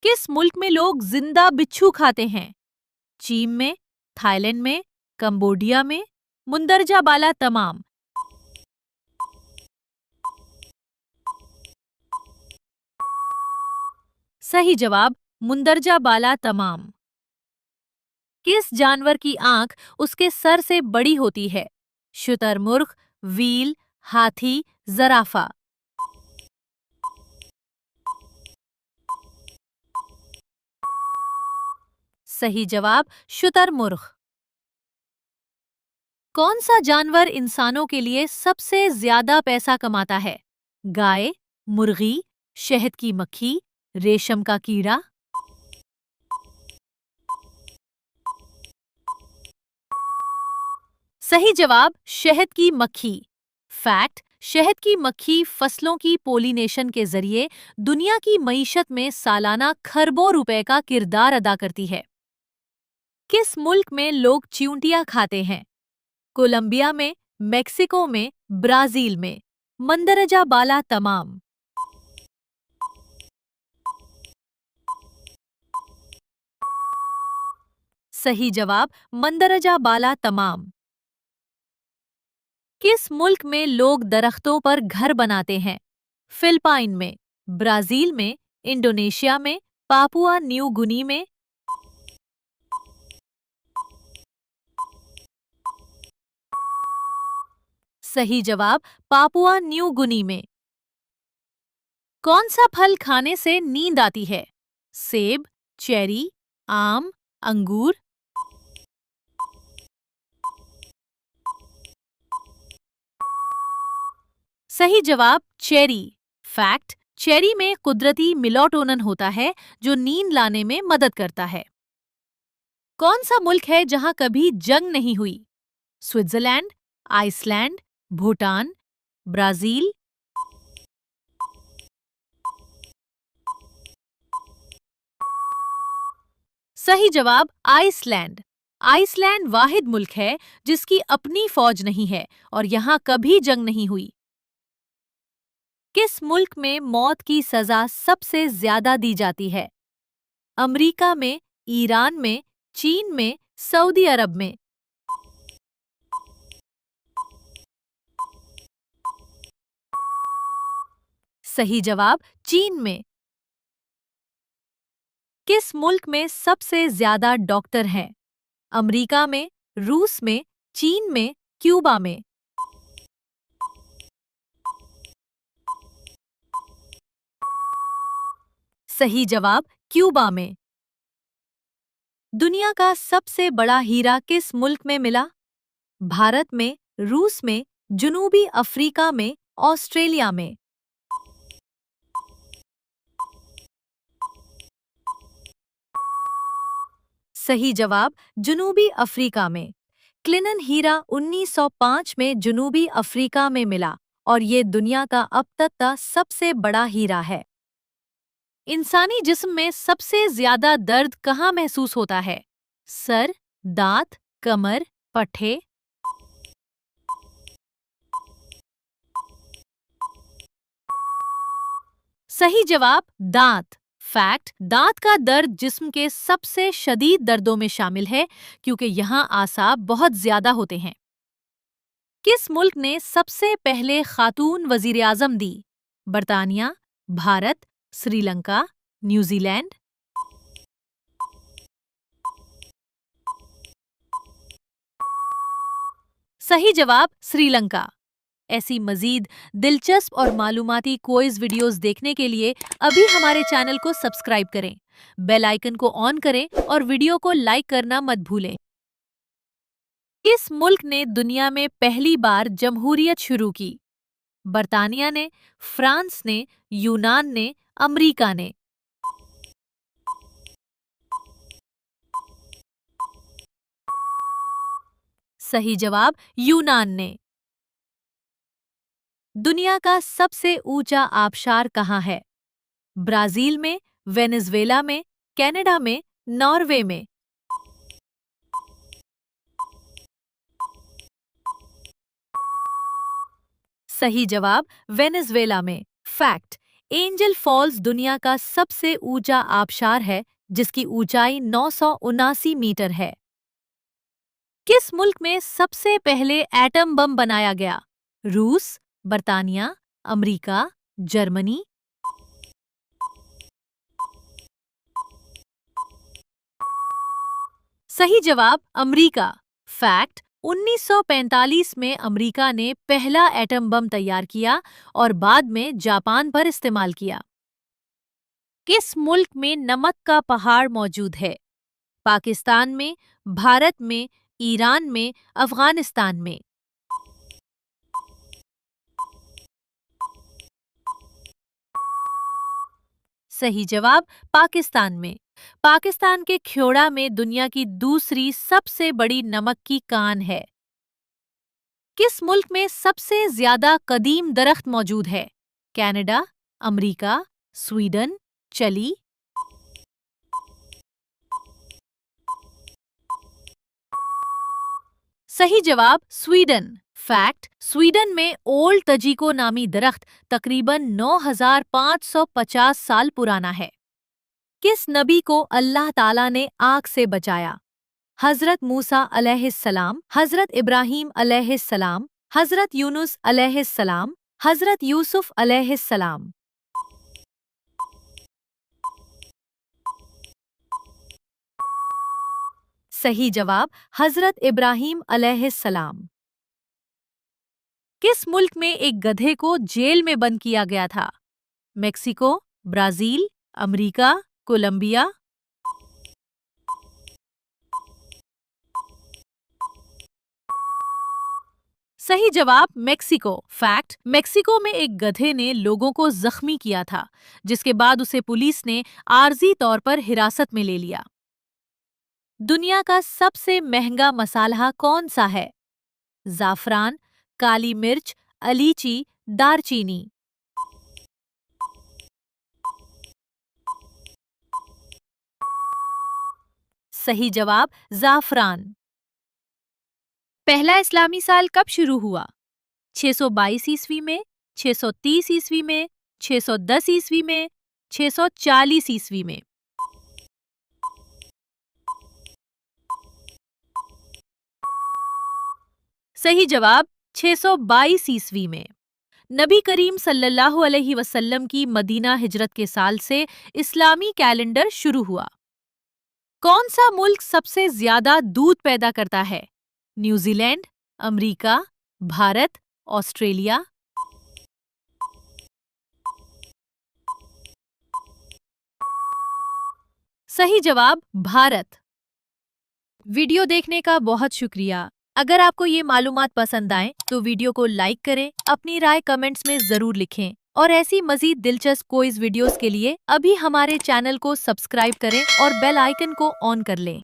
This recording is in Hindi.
किस मुल्क में लोग जिंदा बिच्छू खाते हैं? चीन में, थाईलैंड में, कंबोडिया में, मुंदरजा बाला तमाम। सही जवाब मुंदरजा बाला तमाम। किस जानवर की आंख उसके सर से बड़ी होती है? शुतुरमुर्ग, व्हील, हाथी, जराफा। सही जवाब शुतुरमुर्ग। कौन सा जानवर इंसानों के लिए सबसे ज्यादा पैसा कमाता है? गाय, मुर्गी, शहद की मक्खी, रेशम का कीड़ा। सही जवाब शहद की मक्खी। फैक्ट: शहद की मक्खी फसलों की पोलिनेशन के जरिए दुनिया की मईशत में सालाना खरबों रुपए का किरदार अदा करती है। किस मुल्क में लोग चींटियां खाते हैं? कोलंबिया में, मेक्सिको में, ब्राजील में। मंदरजा बाला तमाम। सही जवाब मंदरजा बाला तमाम। किस मुल्क में लोग दरख्तों पर घर बनाते हैं? फिलिपाइन में, ब्राजील में, इंडोनेशिया में, पापुआ न्यू गुनी में। सही जवाब पापुआ न्यू गुनी में। कौन सा फल खाने से नींद आती है? सेब, चेरी, आम, अंगूर। सही जवाब चेरी। फैक्ट: चेरी में कुदरती मिलोटोनिन होता है जो नींद लाने में मदद करता है। कौन सा मुल्क है जहां कभी जंग नहीं हुई? Switzerland, Iceland, Bhutan, Brazil. सही जवाब आइसलैंड। आइसलैंड वाहिद मुल्क है जिसकी अपनी फौज नहीं है और यहां कभी जंग नहीं हुई। किस मुल्क में मौत की सजा सबसे ज्यादा दी जाती है? अमेरिका में, ईरान में, चीन में, सऊदी अरब में। सही जवाब चीन में। किस मुल्क में सबसे ज्यादा डॉक्टर हैं? अमेरिका में, रूस में, चीन में, क्यूबा में। सही जवाब क्यूबा में। दुनिया का सबसे बड़ा हीरा किस मुल्क में मिला? भारत में, रूस में, जुनूबी अफ्रीका में, ऑस्ट्रेलिया में। सही जवाब जुनूबी अफ्रीका में। क्लिनन हीरा 1905 में जुनूबी अफ्रीका में मिला और ये दुनिया का अब तक का सबसे बड़ा हीरा है। इंसानी जिस्म में सबसे ज्यादा दर्द कहाँ महसूस होता है? सर, दांत, कमर, पट्टे। सही जवाब दांत। फैक्ट: दांत का दर्द जिस्म के सबसे शदीद दर्दों में शामिल है क्योंकि यहाँ आसाब बहुत ज्यादा होते हैं। किस मुल्क ने सबसे पहले खातून वजीर आजम दी? बर्तानिया, भारत, श्रीलंका, न्यूजीलैंड। सही जवाब श्रीलंका। ऐसी मजीद दिलचस्प और मालूमाती क्विज वीडियोस देखने के लिए अभी हमारे चैनल को सब्सक्राइब करें, बेल आइकन को ऑन करें और वीडियो को लाइक करना मत भूलें। किस मुल्क ने दुनिया में पहली बार जमहूरियत शुरू की? बर्तानिया ने, फ्रांस ने, यूनान ने, अमेरिका ने। सही जवाब यूनान ने। दुनिया का सबसे ऊंचा आबशार कहाँ है? ब्राजील में, वेनेजुएला में, कनाडा में, नॉर्वे में। सही जवाब वेनेजुएला में। फैक्ट: एंजल फॉल्स दुनिया का सबसे ऊंचा आबशार है, जिसकी ऊंचाई 979 मीटर है। किस मुल्क में सबसे पहले एटम बम बनाया गया? रूस, बर्तानिया, अमेरिका, जर्मनी? सही जवाब अमेरिका। फैक्ट: 1945 में अमेरिका ने पहला एटम बम तैयार किया और बाद में जापान पर इस्तेमाल किया। किस मुल्क में नमक का पहाड़ मौजूद है? पाकिस्तान में, भारत में, ईरान में, अफगानिस्तान में? सही जवाब पाकिस्तान में। पाकिस्तान के ख्योड़ा में दुनिया की दूसरी सबसे बड़ी नमक की कान है। किस मुल्क में सबसे ज्यादा कदीम दरख्त मौजूद है? Canada, America, Sweden, Chile? सही जवाब स्वीडन। फैक्ट: स्वीडन में ओल्ड तजीको नामी दरख्त तकरीबन 9,550 साल पुराना है। किस नबी को अल्लाह ताला ने आग से बचाया? हजरत मूसा अलैहिस्सलाम, हजरत इब्राहीम अलैहिस्सलाम, हजरत यूनुस अलैहिस्सलाम, हजरत यूसुफ अलैहिस्सलाम? सही जवाब हजरत इब्राहीम अलैहिस्सलाम। किस मुल्क में एक गधे को जेल में बंद किया गया था? Mexico, Brazil, America, Colombia? सही जवाब मेक्सिको। फैक्ट: मेक्सिको में एक गधे ने लोगों को जख्मी किया था, जिसके बाद उसे पुलिस ने आर्जी तौर पर हिरासत में ले लिया। दुनिया का सबसे महंगा मसाला कौन सा है? जाफरान, काली मिर्च, अलीची, दारचीनी? सही जवाब जाफरान। पहला इस्लामी साल कब शुरू हुआ? 622 ईस्वी में, 630 ईस्वी में, 610 ईस्वी में, 640 ईस्वी में? सही जवाब 622 ईस्वी में। नबी करीम सल्लल्लाहु अलैहि वसल्लम की मदीना हिजरत के साल से इस्लामी कैलेंडर शुरू हुआ। कौन सा मुल्क सबसे ज्यादा दूध पैदा करता है? New Zealand, America, Bharat, Australia? सही जवाब भारत। वीडियो देखने का बहुत शुक्रिया। अगर आपको ये मालूमात पसंद आए तो वीडियो को लाइक करें, अपनी राय कमेंट्स में जरूर लिखें और ऐसी मजीद दिलचस्प क्विज वीडियोस के लिए अभी हमारे चैनल को सब्सक्राइब करें और बेल आइकन को ऑन कर लें।